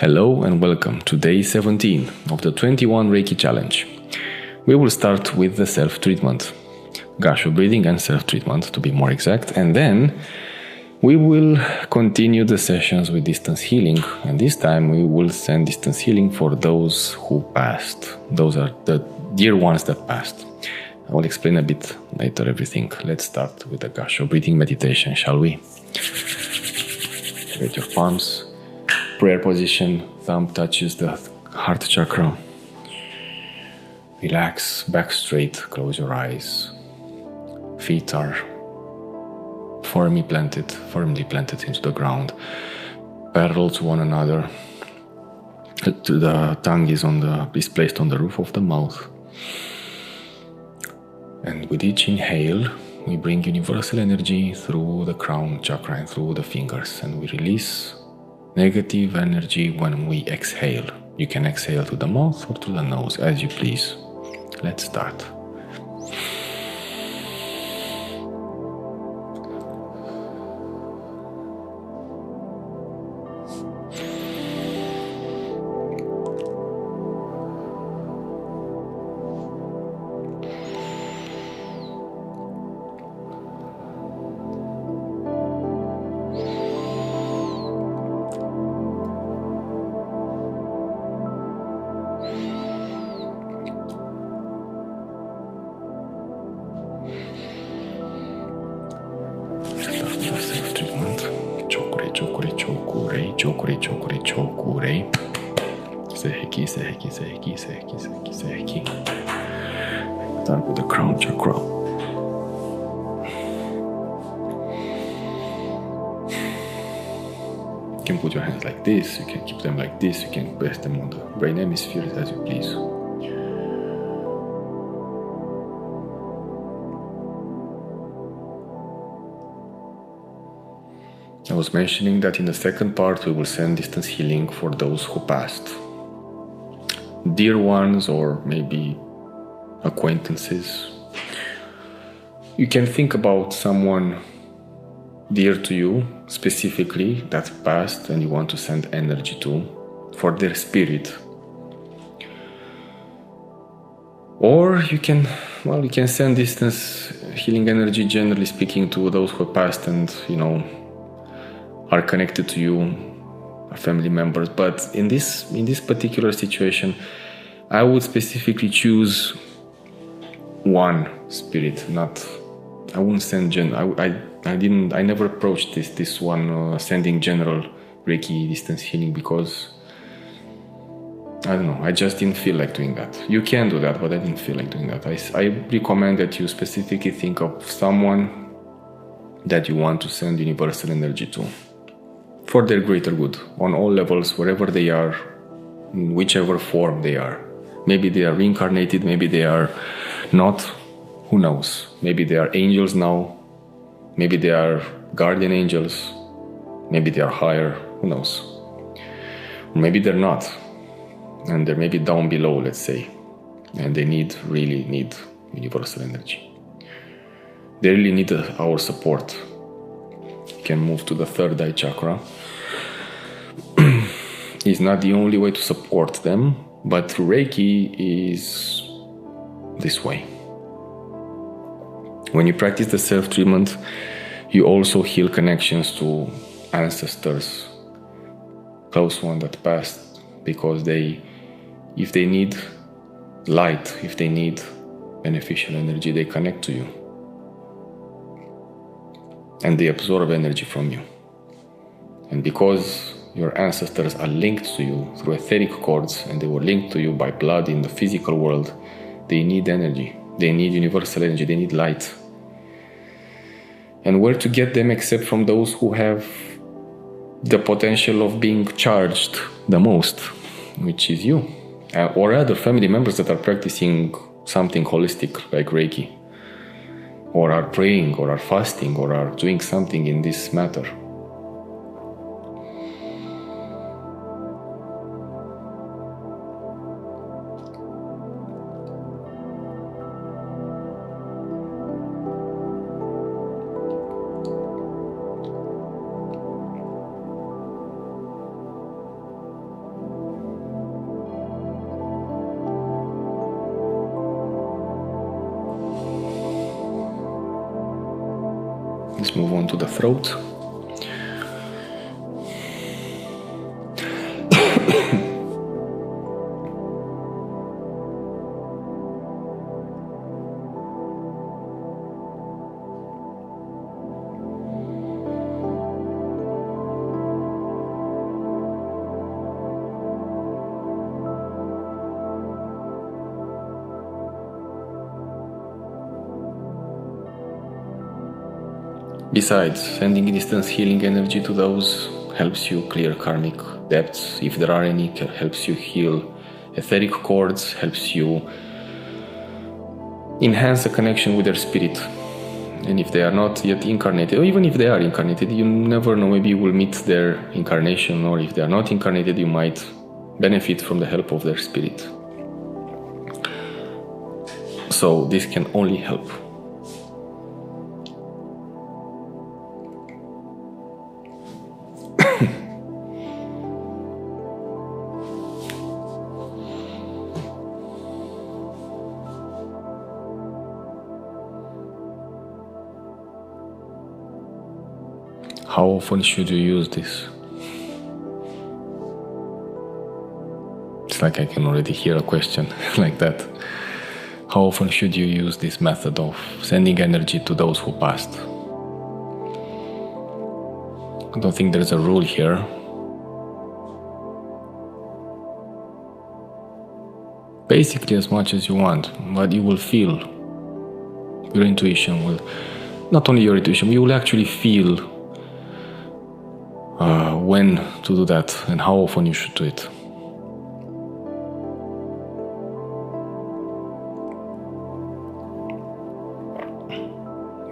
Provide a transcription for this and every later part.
Hello and welcome to day 17 of the 21 Reiki challenge. We will start with the self-treatment, Gasho breathing and self-treatment to be more exact, and then we will continue the sessions with distance healing, and this time we will send distance healing for those who passed. Those are the dear ones that passed. I will explain a bit later everything. Let's start with the Gasho breathing meditation, shall we? Get your palms. Prayer position, thumb touches the heart chakra. Relax, back straight, close your eyes. Feet are firmly planted into the ground, parallel to one another. The tongue is placed on the roof of the mouth. And with each inhale, we bring universal energy through the crown chakra and through the fingers, and we release negative energy when we exhale. You can exhale to the mouth or to the nose, as you please. Let's start. Chokurei. Seheki. Start with the crown chakra. You can put your hands like this, you can keep them like this, you can rest them on the brain hemispheres as you please. I was mentioning that in the second part we will send distance healing for those who passed. Dear ones or maybe acquaintances. You can think about someone dear to you specifically that passed and you want to send energy to for their spirit. Or you can send distance healing energy generally speaking to those who passed and are connected to you, family members. But in this particular situation, I would specifically choose one spirit. I wouldn't send I never approached this one sending general Reiki distance healing because I don't know, I just didn't feel like doing that. You can do that, but I didn't feel like doing that. I recommend that you specifically think of someone that you want to send universal energy to for their greater good, on all levels, wherever they are, in whichever form they are. Maybe they are reincarnated, maybe they are not, who knows? Maybe they are angels now, maybe they are guardian angels, maybe they are higher, who knows? Maybe they're not, and they're maybe down below, let's say, and they really need universal energy. They really need our support. You can move to the third eye chakra. It's not the only way to support them, but through Reiki is this way. When you practice the self-treatment, you also heal connections to ancestors, close one that passed, because if they need light, if they need beneficial energy, they connect to you. And they absorb energy from you. And because your ancestors are linked to you through etheric cords, and they were linked to you by blood in the physical world, they need energy. They need universal energy. They need light. And where to get them except from those who have the potential of being charged the most, which is you, or other family members that are practicing something holistic like Reiki, or are praying, or are fasting, or are doing something in this matter. to the throat. Besides, sending distance healing energy to those helps you clear karmic debts, if there are any, helps you heal etheric cords, helps you enhance the connection with their spirit. And if they are not yet incarnated, or even if they are incarnated, you never know, maybe you will meet their incarnation, or if they are not incarnated, you might benefit from the help of their spirit. So this can only help. How often should you use this? It's like I can already hear a question like that. How often should you use this method of sending energy to those who passed? I don't think there's a rule here. Basically as much as you want, but you will feel, your intuition will, not only your intuition, you will actually feel when to do that and how often you should do it.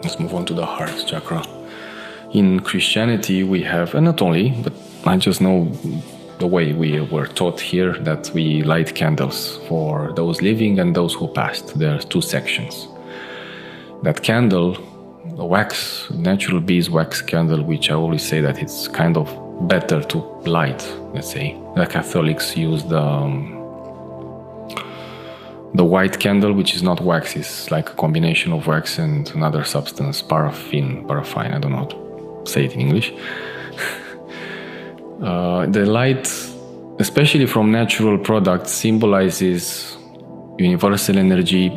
Let's move on to the heart chakra. In Christianity we have, and not only, but I just know the way we were taught here, that we light candles for those living and those who passed. There are two sections. That candle, a wax, natural beeswax candle, which I always say that it's kind of better to light, let's say. The Catholics use the white candle, which is not wax, it's like a combination of wax and another substance, paraffin, I don't know how to say it in English. The light, especially from natural products, symbolizes universal energy,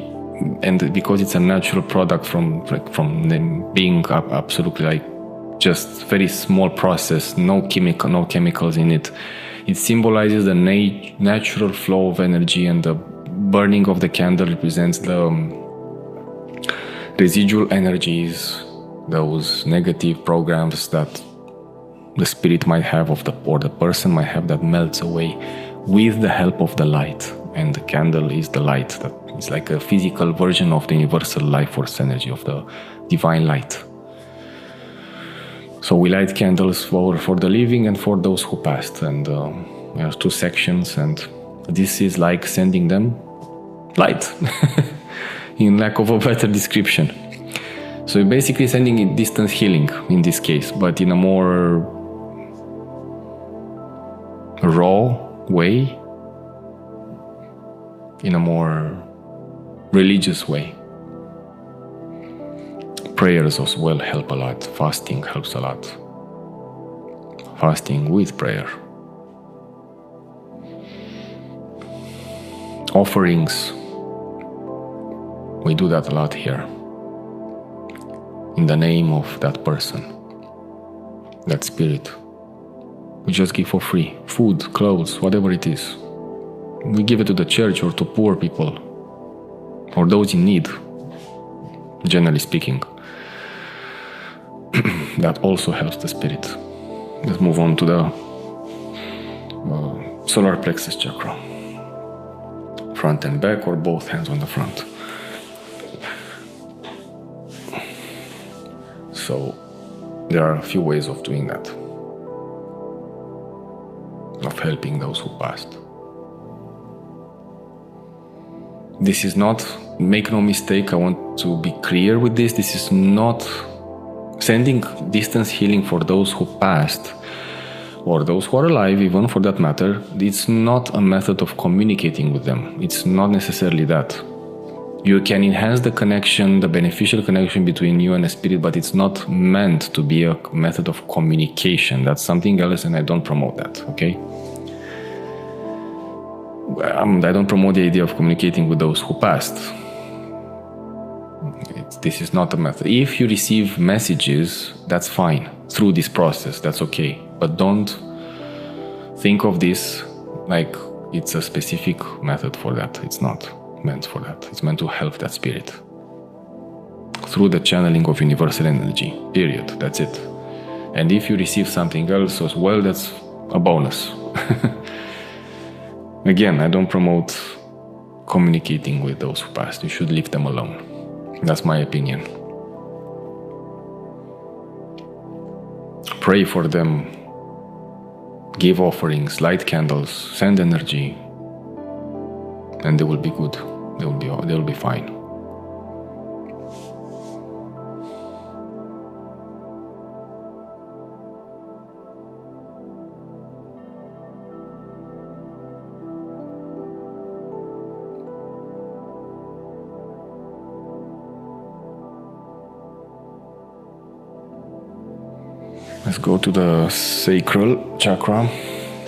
and because it's a natural product from them being absolutely like just very small process, no chemicals in it, it symbolizes the natural flow of energy, and the burning of the candle represents the residual energies, those negative programs that the spirit might have or the person might have, that melts away with the help of the light. And the candle is the light, that is like a physical version of the universal life force energy, of the divine light. So we light candles for the living and for those who passed, and we have two sections, and this is like sending them light, in lack of a better description. So you're basically sending it distance healing in this case, but in a more raw way, in a more religious way. Prayers as well help a lot. Fasting helps a lot. Fasting with prayer. Offerings. We do that a lot here. In the name of that person, that spirit. We just give for free. Food, clothes, whatever it is. We give it to the church or to poor people, or those in need, generally speaking. That also helps the spirit. Let's move on to the solar plexus chakra. Front and back, or both hands on the front. So there are a few ways of doing that, of helping those who passed. This is not, make no mistake, I want to be clear with this, this is not sending distance healing for those who passed, or those who are alive even for that matter. It's not a method of communicating with them. It's not necessarily that. You can enhance the connection, the beneficial connection between you and the spirit, but it's not meant to be a method of communication. That's something else, and I don't promote that, okay? I don't promote the idea of communicating with those who passed. This is not a method. If you receive messages, that's fine. Through this process, that's okay. But don't think of this like it's a specific method for that. It's not meant for that. It's meant to help that spirit through the channeling of universal energy, period. That's it. And if you receive something else as well, that's a bonus. Again, I don't promote communicating with those who passed. You should leave them alone. That's my opinion. Pray for them, give offerings, light candles, send energy, and they will be good. They will be fine. Let's go to the sacral chakra.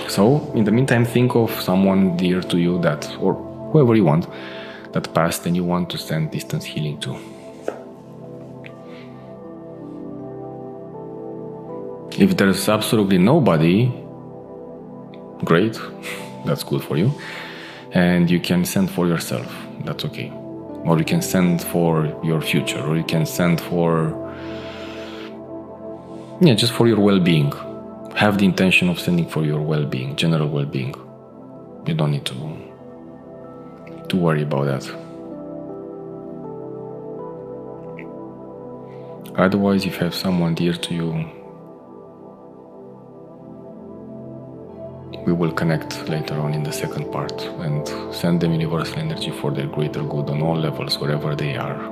So, in the meantime, think of someone dear to you that, or whoever you want, that passed and you want to send distance healing to. If there's absolutely nobody, great, that's good for you. And you can send for yourself, that's okay. Or you can send for your future, or you can send for, just for your well-being. Have the intention of sending for your well-being, general well-being. You don't need to worry about that. Otherwise, if you have someone dear to you, we will connect later on in the second part and send them universal energy for their greater good on all levels, wherever they are.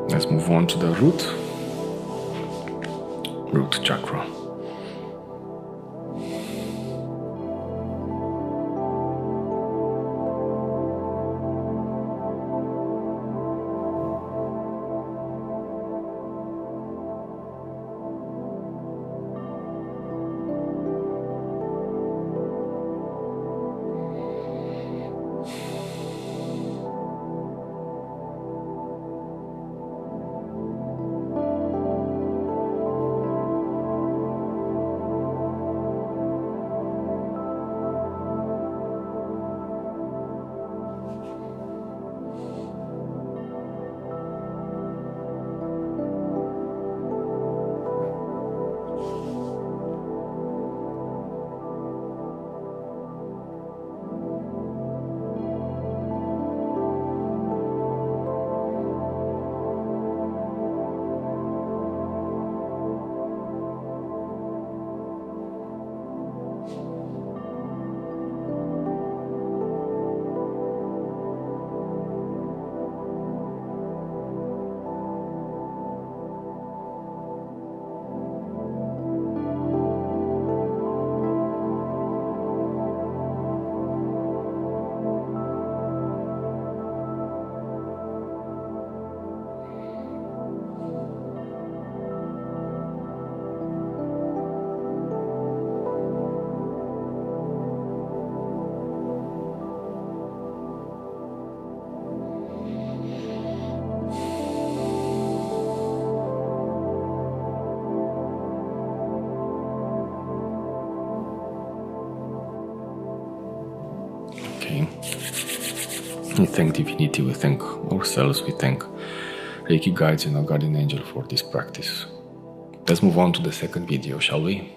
Let's move on to the root chakra. We thank divinity, we thank ourselves, we thank Reiki guides and our guardian angel for this practice. Let's move on to the second video, shall we?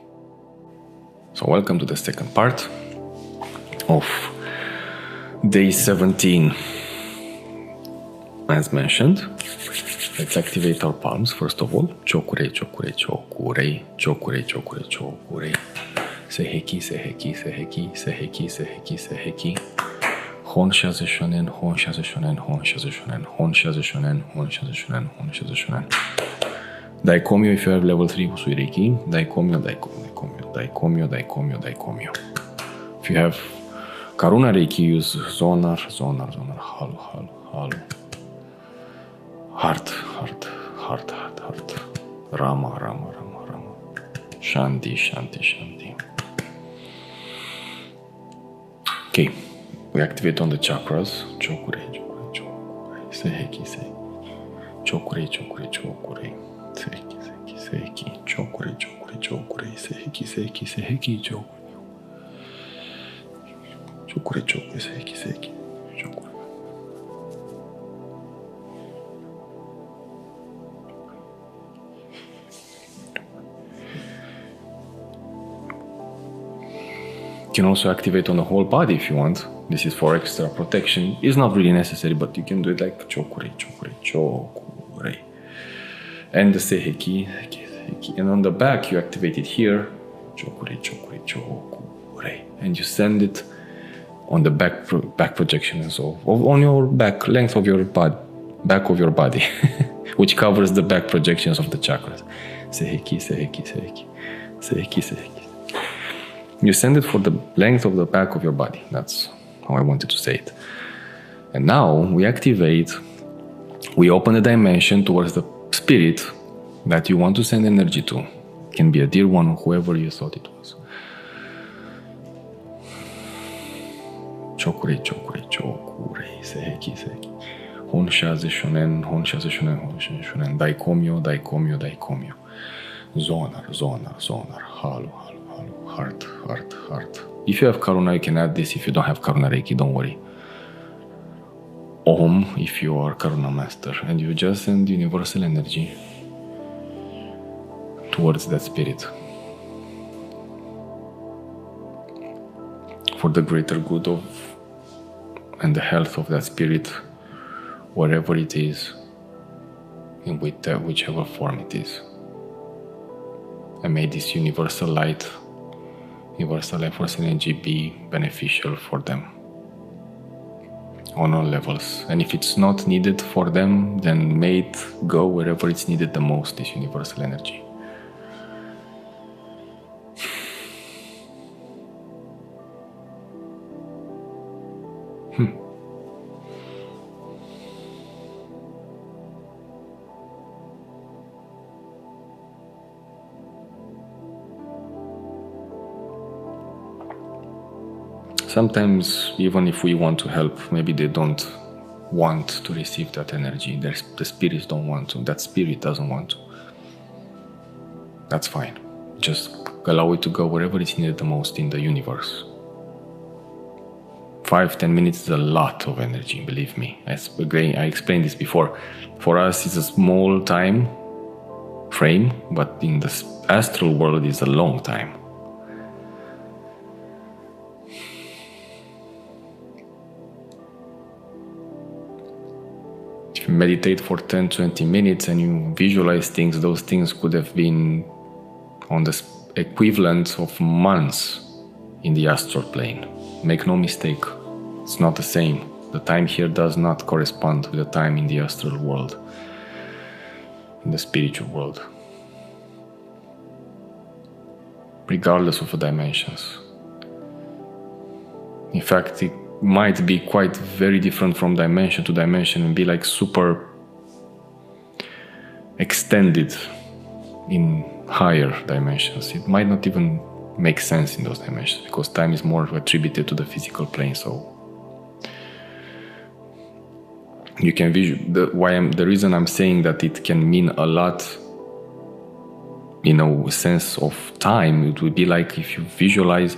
So welcome to the second part of Day 17. As mentioned, let's activate our palms first of all. Chokurei, chokurei, chokurei, chokurei, chokurei, chokurei. Seheki, seheki, seheki, seheki, seheki, seheki. Hon shaze shonen, hon shaze shonen, hon shaze shonen, hon shaze shonen, hon shaze shonen, hon shaze shonen. Daikomyo if you have level 3 Usui Reiki. Daikomyo, daikomyo, daikomyo, daikomyo, daikomyo. If you have Karuna Reiki, use zonar, zonar, zonar, halu, halu, halu. Heart, heart, heart, heart, heart. Rama, Rama, Rama, Rama. Shanti, Shanti, Shanti. Okay, we activate on the chakras. Chokurei, chokurei, chokurei. Seheki, seheki. Chokurei, chokurei, chokurei. Seheki, seheki, seheki. Chokurei, chokurei, chokurei. Seheki, seheki, seheki. Chokurei, chokurei, seheki, seheki. Chokurei. You can also activate on the whole body if you want. This is for extra protection. It's not really necessary, but you can do it like chokurei, chokurei, chokurei. And the seheki, seheki, seheki. And on the back, you activate it here. Chokurei, chokurei, chokurei. And you send it on the back projection and so on your back length of your body, back of your body, which covers the back projections of the chakras. Seheki, seheki, seheki. Seheki, seheki. You send it for the length of the back of your body. That's how I wanted to say it. And now we activate, we open the dimension towards the spirit that you want to send energy to. It can be a dear one or whoever you thought it was. Chokurei, chokurei, chokurei, seheki, seheki. Hon shaze shonen, hon shaze shonen, hon shaze shonen. Daikomyo, daikomyo, daikomyo. Zonar, zonar, zonar. Halu, halu, halu. Heart, heart, heart. If you have Karuna, you can add this. If you don't have Karuna Reiki, don't worry. Om, if you are Karuna Master. And you just send universal energy towards that spirit. For the greater good of and the health of that spirit, wherever it is, in whichever form it is. And may this universal light, universal life force energy be beneficial for them on all levels. And if it's not needed for them, then may it go wherever it's needed the most, this universal energy. Sometimes, even if we want to help, maybe they don't want to receive that energy. The spirits don't want to. That spirit doesn't want to. That's fine. Just allow it to go wherever it's needed the most in the universe. 5-10 minutes is a lot of energy, believe me. I explained this before. For us, it's a small time frame, but in the astral world, it's a long time. If you meditate for 10-20 minutes and you visualize things, those things could have been on the equivalent of months in the astral plane. Make no mistake, it's not the same. The time here does not correspond with the time in the astral world, in the spiritual world, regardless of the dimensions. In fact, it might be quite very different from dimension to dimension and be like super extended in higher dimensions. It might not even make sense in those dimensions because time is more attributed to the physical plane. So you can the reason I'm saying that it can mean a lot in a sense of time, it would be like if you visualize,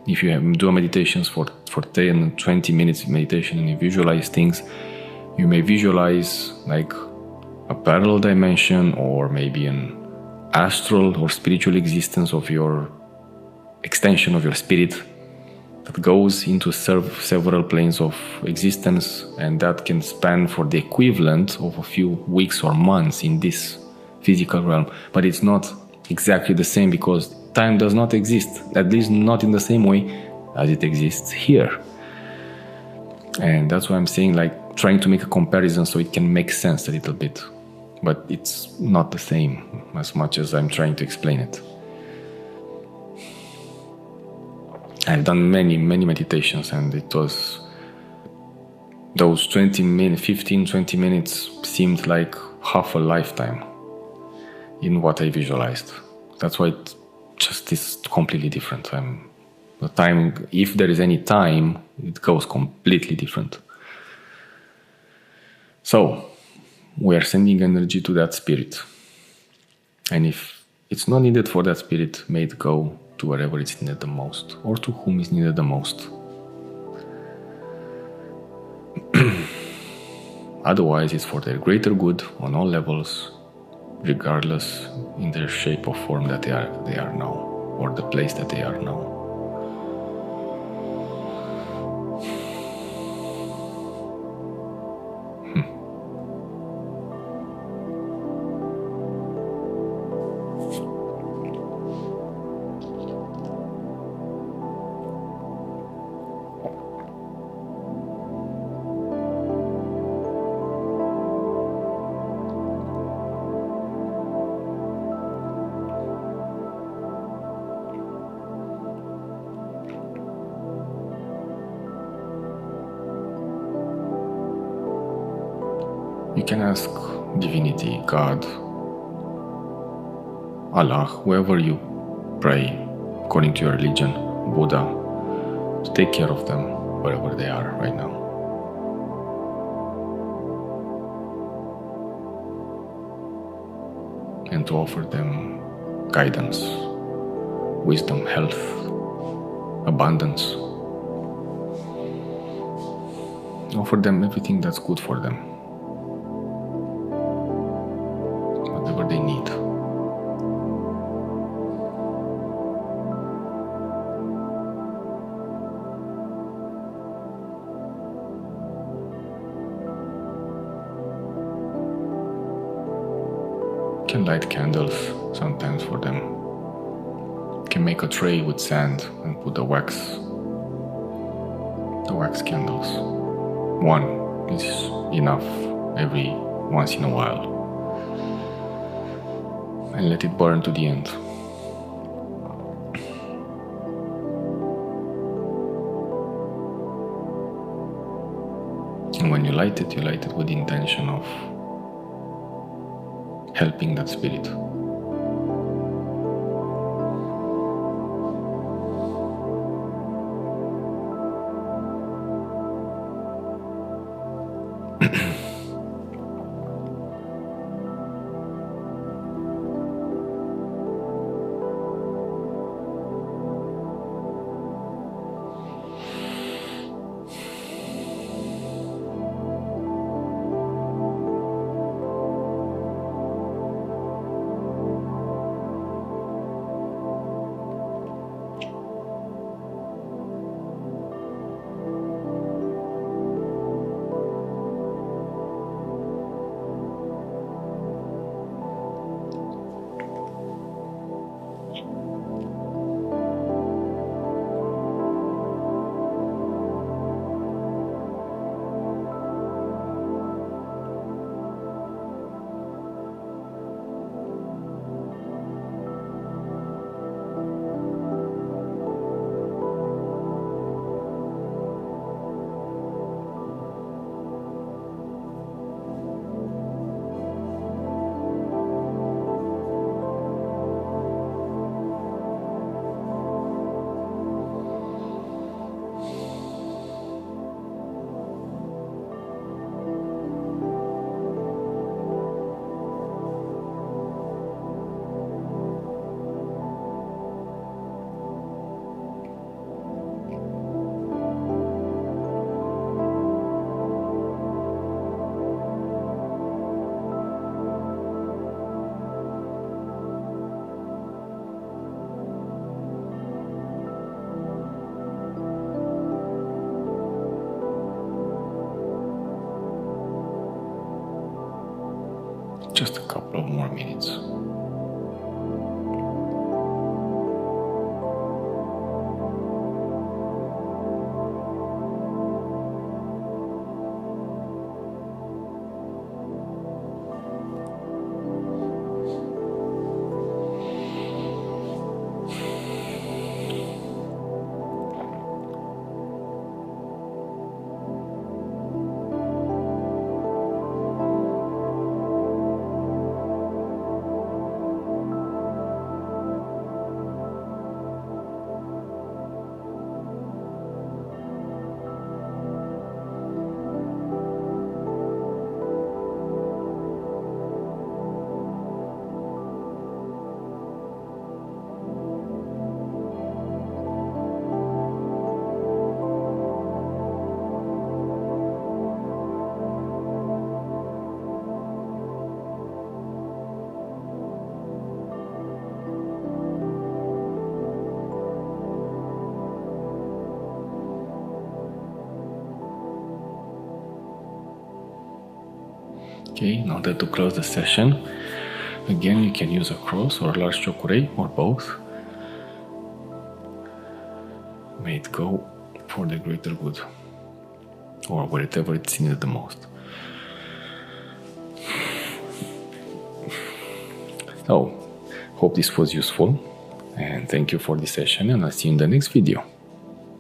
if you do meditations for 10-20 minutes meditation and you visualize things, you may visualize like a parallel dimension or maybe an astral or spiritual existence of your extension of your spirit that goes into several planes of existence, and that can span for the equivalent of a few weeks or months in this physical realm. But it's not exactly the same, because time does not exist, at least not in the same way as it exists here. And that's why I'm saying, like, trying to make a comparison so it can make sense a little bit. But it's not the same as much as I'm trying to explain it. I've done many meditations, and it was those 15-20 minutes seemed like half a lifetime in what I visualized. That's why it just is completely different. The time, if there is any time, it goes completely different. So we are sending energy to that spirit, and if it's not needed for that spirit, may it go to wherever it's needed the most, or to whom is needed the most. Otherwise, it's for their greater good on all levels, regardless in their shape or form that they are now, or the place that they are now. You can ask divinity, God, Allah, whoever you pray according to your religion, Buddha, to take care of them wherever they are right now. And to offer them guidance, wisdom, health, abundance. Offer them everything that's good for them. Whatever they need. You can light candles sometimes for them. You can make a tray with sand and put the wax candles. One is enough every once in a while. And let it burn to the end. And when you light it with the intention of helping that spirit. couple of more minutes. Okay, in order to close the session, again you can use a cross or a large chokurei or both. May it go for the greater good or wherever it's needed the most. So, hope this was useful and thank you for this session, and I'll see you in the next video.